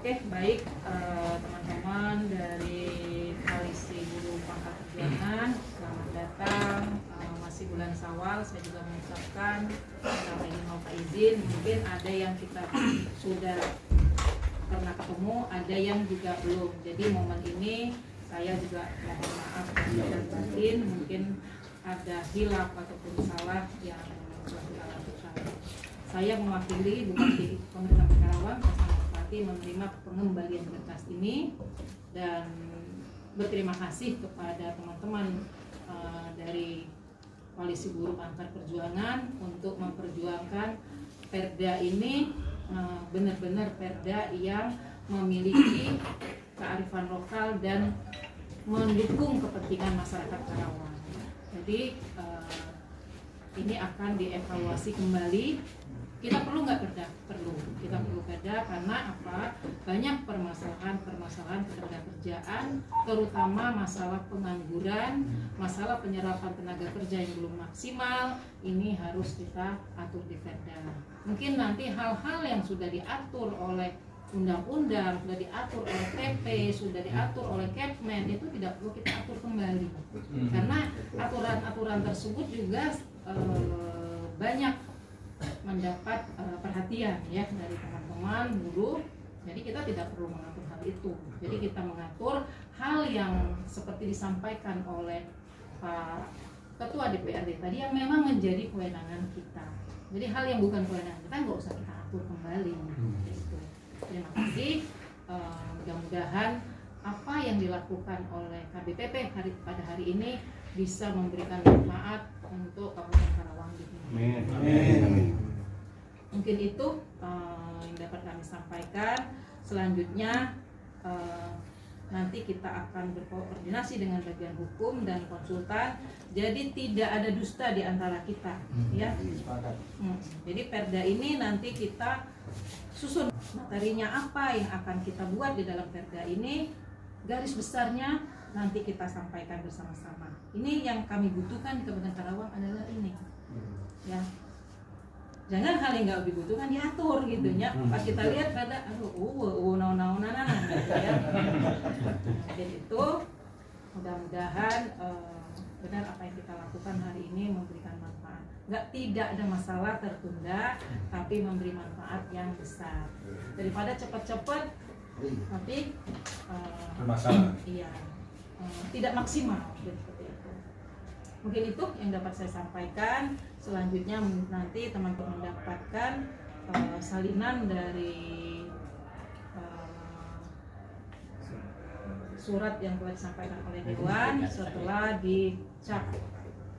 Oke, baik teman-teman dari Koalisi Buruh Pangkat Perjuangan, selamat datang. Masih bulan Syawal, saya juga mengucapkan kalau ini mau izin, mungkin ada yang kita sudah pernah ketemu, ada yang juga belum. Jadi momen ini saya juga mohon maaf dan batin, mungkin ada hilaf ataupun salah yang telah kita lakukan. Saya mewakili Bupati Pemerintah Karawang menerima pengembalian berkas ini dan berterima kasih kepada teman-teman dari Koalisi Buruh Pangkat Perjuangan untuk memperjuangkan perda ini benar-benar perda yang memiliki kearifan lokal dan mendukung kepentingan masyarakat Karawang. Jadi ini akan dievaluasi kembali. Kita perlu nggak perda? Perlu. Kita perlu perda karena apa? Banyak permasalahan ketenagakerjaan, terutama masalah pengangguran, masalah penyerapan tenaga kerja yang belum maksimal. Ini harus kita atur di perda. Mungkin nanti hal-hal yang sudah diatur oleh undang-undang, sudah diatur oleh PP, sudah diatur oleh Kepmen, itu tidak perlu kita atur kembali. Karena aturan-aturan tersebut juga banyak mendapat perhatian ya dari teman-teman buruh. Jadi kita tidak perlu mengatur hal itu. Jadi kita mengatur hal yang seperti disampaikan oleh Pak Ketua DPRD tadi yang memang menjadi kewenangan kita. Jadi hal yang bukan kewenangan kita nggak usah kita atur kembali. Gitu. Terima kasih. Mudah-mudahan apa yang dilakukan oleh KBPP pada hari ini bisa memberikan manfaat untuk Kabupaten Karawang di sini. Amin. Mungkin itu yang dapat kami sampaikan. Selanjutnya nanti kita akan berkoordinasi dengan bagian hukum dan konsultan. Jadi tidak ada dusta di antara kita, ya. Jadi perda ini nanti kita susun materinya apa yang akan kita buat di dalam perda ini. Garis besarnya nanti kita sampaikan bersama-sama. Ini yang kami butuhkan di Kabupaten Karawang adalah ini, ya. Jangan hal yang nggak dibutuhkan diatur gitu ya. Pas kita lihat pada naon-naonan gitu ya. Jadi itu mudah-mudahan benar apa yang kita lakukan hari ini memberikan manfaat. Tidak ada masalah tertunda, tapi memberi manfaat yang besar. Daripada cepat-cepat tapi bermasalah. Iya, tidak maksimal seperti itu. Mungkin itu yang dapat saya sampaikan. Selanjutnya nanti teman-teman mendapatkan salinan dari surat yang telah disampaikan oleh Dewan. Setelah dicap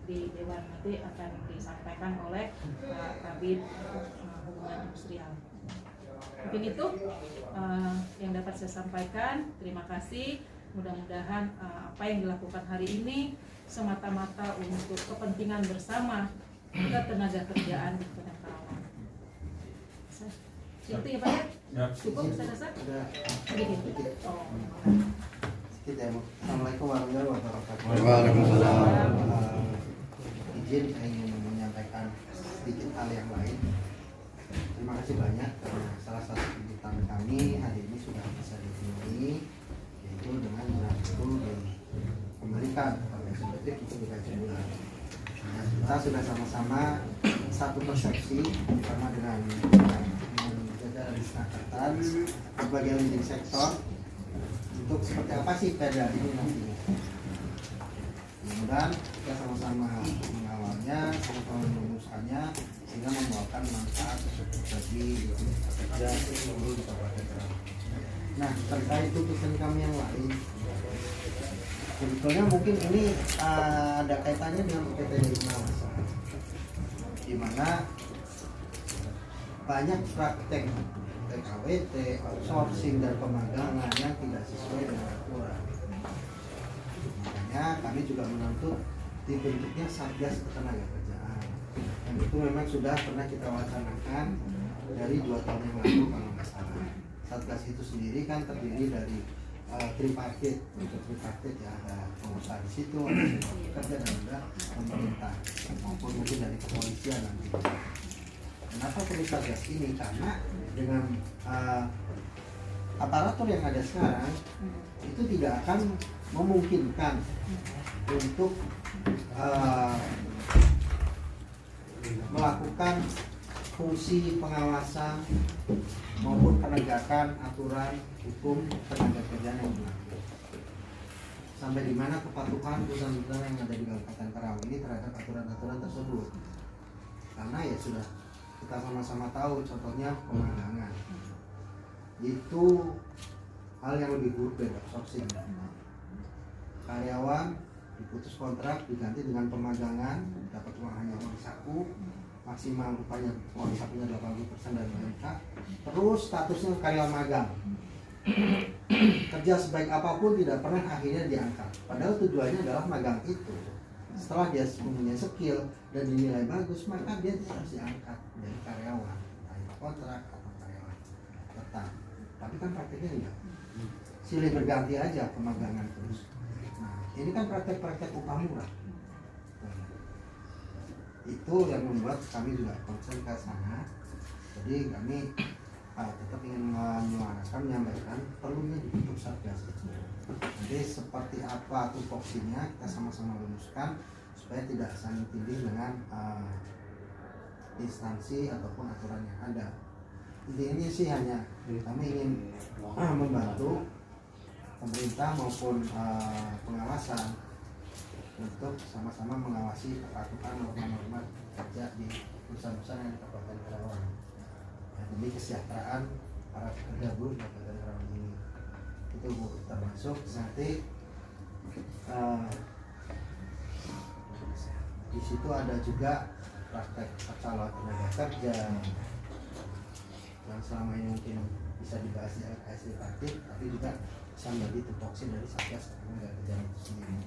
di Dewan nanti akan disampaikan oleh Pak Kabid Hubungan Industrial. Mungkin itu yang dapat saya sampaikan. Terima kasih. Mudah-mudahan apa yang dilakukan hari ini semata-mata untuk kepentingan bersama ketenaga kerjaan di Kota Karawang. Itu ya Pak ya? Cukup saya rasa? Sedikit. Oh. Assalamualaikum warahmatullahi wabarakatuh. Waalaikumsalam. Izin saya ingin menyampaikan sedikit hal yang lain. Terima kasih banyak karena salah satu tuntutan kami hari ini sudah bisa dipenuhi, yaitu dengan draft itu dikembalikan kepada eksekutif itu dikaji ulang. Nah, kita sudah sama-sama satu persepsi bersama dengan jajaran disepakatan berbagai leading sektor untuk seperti apa sih perda ini nantinya. Mudah-mudahan kita sama-sama mengawalnya, sama-sama merumuskannya sehingga membawakan manfaat bagi pekerja seluruh di Kabupaten Karawang. Nah, terkait putusan kami yang lain, sebetulnya mungkin ini ada kaitannya dengan UPT 5, di mana banyak praktek TKWT, outsourcing dan pemagangan yang tidak sesuai dengan aturan. Makanya kami juga menuntut dibentuknya Satgas Ketenagakerjaan. Dan itu memang sudah pernah kita wacanakan dari 2 tahun yang lalu kalau nggak salah. Satgas itu sendiri kan terdiri dari tripartit, ya, ada pengusaha di situ, ada pekerja dan ada pemerintah maupun mungkin dari kepolisian nanti. Kenapa perlu Satgas ini? Karena dengan aparatur yang ada sekarang itu tidak akan memungkinkan untuk melakukan fungsi pengawasan maupun penegakan aturan hukum tenaga kerjaan yang berlaku. Sampai di mana kepatuhan perusahaan-perusahaan yang ada di Kabupaten Karawang ini terhadap aturan-aturan tersebut. Karena ya sudah kita sama-sama tahu, contohnya pemagangan. Itu hal yang lebih buruk dari outsourcing. Karyawan diputus kontrak diganti dengan pemagangan, dapat uang hanya uang saku, maksimal upahnya uang sakunya 80% dari UMK, terus statusnya karyawan magang. Kerja sebaik apapun tidak pernah akhirnya diangkat. Padahal tujuannya adalah magang itu. Setelah dia mempunyai skill dan dinilai bagus, maka dia harus diangkat dari karyawan, karyawan kontrak atau karyawan tetap. Tapi kan praktiknya enggak. Silih berganti aja pemagangan terus. Nah, ini kan praktek-praktek upah murah. Itu yang membuat kami juga concern ke sana. Jadi kami tetap ingin menyampaikan perlunya dibentuk satgas itu. Jadi seperti apa tupoksinya kita sama-sama rumuskan supaya tidak saling tindih dengan instansi ataupun aturan yang ada. Intinya sih hanya kami ingin membantu pemerintah maupun pengawasan untuk sama-sama mengawasi kepatuhan norma-norma kerja di perusahaan-perusahaan yang di Kabupaten Karawang. Demi kesejahteraan para pekerja buruh di Kabupaten Karawang ini. Itu Bu, termasuk nanti di situ ada juga praktek calon tenaga kerja yang selama ini mungkin bisa dibahas di LKS tripartit, tapi juga bisa menjadi tupoksi dari Satgas Tenaga Kerja itu sendiri.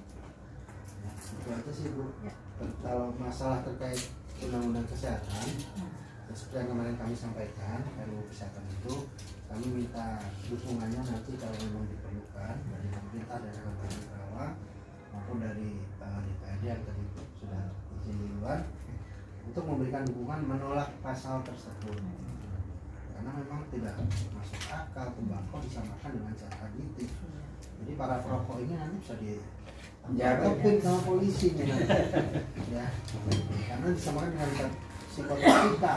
Ya, itu aja sih Bu. Kalau masalah terkait undang-undang kesehatan, seperti yang kemarin kami sampaikan, RUU Kesehatan itu kami minta dukungannya nanti kalau memang diperlukan dari pemerintah dan Kabupaten Karawang maupun dari DPRD yang tadi sudah izin duluan untuk memberikan dukungan menolak pasal tersebut. Karena memang tidak masuk akal tembakau disamakan dengan zat aditif. Jadi para perokok ini nanti bisa dijawabin sama polisi nih nanti. Ya, karena disamakan dengan zat psikotropika.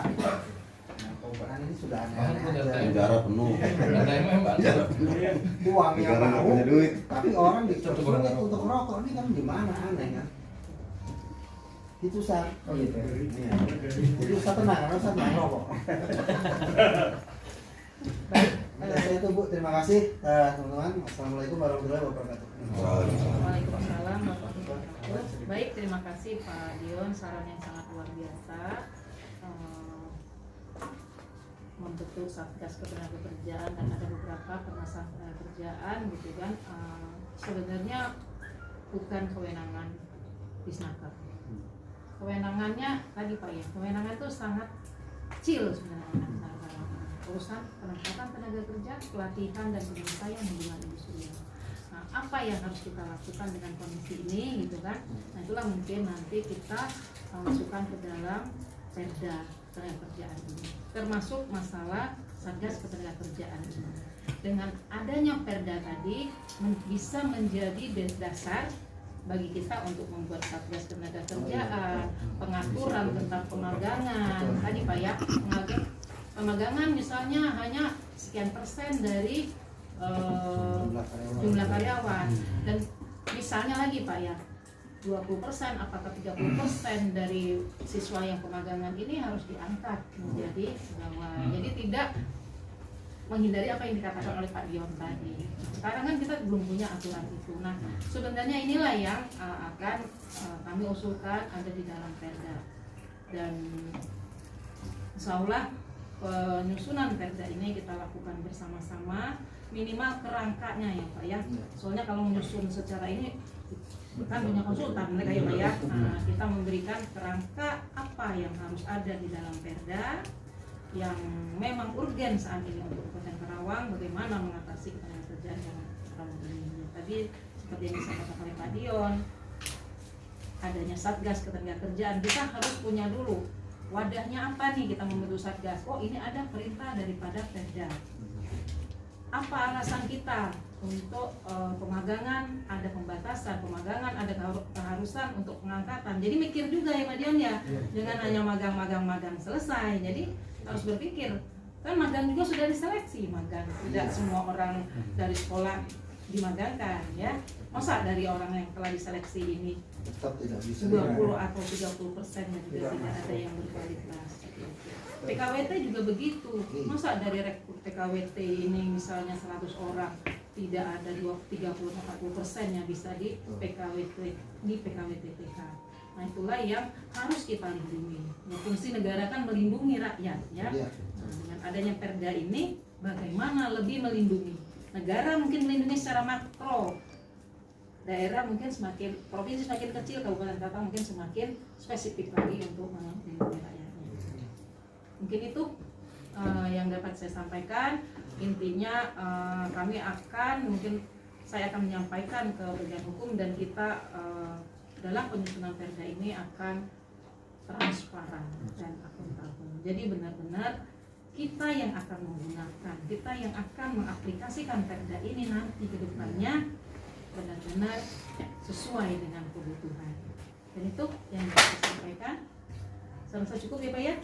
Kan ini sudah aneh-aneh aja. Negara penuh. Uangnya Negara nggak mau, punya duit. tapi orang dicocok untuk rokok. Ini kan gimana, aneh kan? Itu Ustaz. Oh gitu. Iya. Jadi Ustaz tenang, karena Ustaz nggak rokok. Saya itu Bu, terima kasih teman-teman. Assalamualaikum warahmatullahi wabarakatuh. Waalaikumsalam warahmatullahi wabarakatuh. Baik, terima kasih Pak Dion, saran yang sangat luar biasa. Membentuk Satgas Ketenagakerjaan dan ada beberapa permasalahan kerjaan gitu kan. Sebenarnya bukan kewenangan Disnaker. Kewenangannya tadi Pak ya, kewenangan itu sangat kecil sebenarnya. Urusan penempatan tenaga kerja, pelatihan dan penyelesaian hubungan industri. Nah, apa yang harus kita lakukan dengan kondisi ini gitu kan? Nah, itulah mungkin nanti kita masukkan ke dalam perda ketenagakerjaan ini, termasuk masalah Satgas Ketenagakerjaan ini. Dengan adanya perda tadi bisa menjadi dasar bagi kita untuk membuat Satgas Ketenagakerjaan, pengaturan tentang pemagangan tadi Pak ya, pemagangan misalnya hanya sekian persen dari jumlah karyawan, dan misalnya lagi Pak ya 20% apakah 30% dari siswa yang pemagangan ini harus diangkat menjadi pegawai. Jadi tidak menghindari apa yang dikatakan oleh Pak Dion tadi. Sekarang kan kita belum punya aturan itu. Nah, sebenarnya inilah yang akan kami usulkan ada di dalam perda. Dan insya Allah penyusunan perda ini kita lakukan bersama-sama, minimal kerangkanya ya Pak ya. Soalnya kalau menyusun secara ini kan punya konsultan mereka ya Pak ya. Nah, kita memberikan kerangka apa yang harus ada di dalam perda yang memang urgen saat ini untuk Kabupaten Karawang, bagaimana mengatasi ketenagakerjaan yang Karawang ini. Tadi seperti yang disampaikan oleh Pak Dion, adanya Satgas Ketenagakerjaan, kita harus punya dulu wadahnya apa nih kita membentuk Satgas. Oh, ini ada perintah daripada perda. apa alasan kita untuk pemagangan, ada pembatasan pemagangan, ada keharusan untuk pengangkatan. Jadi mikir juga ya Madion ya, jangan hanya magang selesai. Jadi harus berpikir, kan magang juga sudah diseleksi magang, tidak semua orang dari sekolah dimagangkan ya. Masa dari orang yang telah diseleksi ini Tetap tidak bisa 20 atau 30% yang juga tidak ada yang berkualitas. PKWT juga begitu. Masa dari rekrut PKWT ini misalnya 100 orang tidak ada 30-40% yang bisa di PKWT-TK. Nah itulah yang harus kita lindungi. Nah, fungsi negara kan melindungi rakyat ya. Nah, dengan adanya Perda ini bagaimana lebih melindungi? Negara mungkin melindungi secara makro, daerah mungkin semakin, provinsi semakin kecil, kabupaten kota mungkin semakin spesifik lagi untuk melindungi rakyatnya. Mungkin itu yang dapat saya sampaikan. Intinya kami akan, mungkin saya akan menyampaikan ke bagian hukum, dan kita dalam penyusunan Perda ini akan transparan dan akuntabel. Jadi benar-benar kita yang akan menggunakan, kita yang akan mengaplikasikan Perda ini nanti ke depannya benar-benar sesuai dengan kebutuhan. Dan itu yang dapat saya sampaikan. Saya rasa cukup ya Pak ya?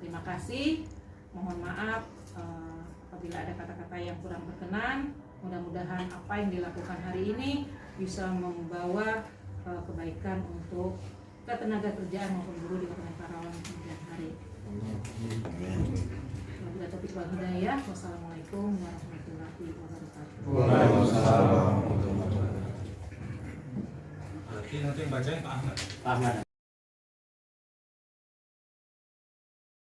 Terima kasih. Mohon maaf apabila ada kata-kata yang kurang berkenan. Mudah-mudahan apa yang dilakukan hari ini bisa membawa kebaikan untuk ketenaga kerjaan maupun buruh di Kabupaten Karawang kemudian hari. Wabillahi taufiq wal hidayah. Wassalamualaikum warahmatullahi wabarakatuh. Waalaikumsalam warahmatullahi wabarakatuh. Nanti yang bacain Pak Ahmad. Ahmad.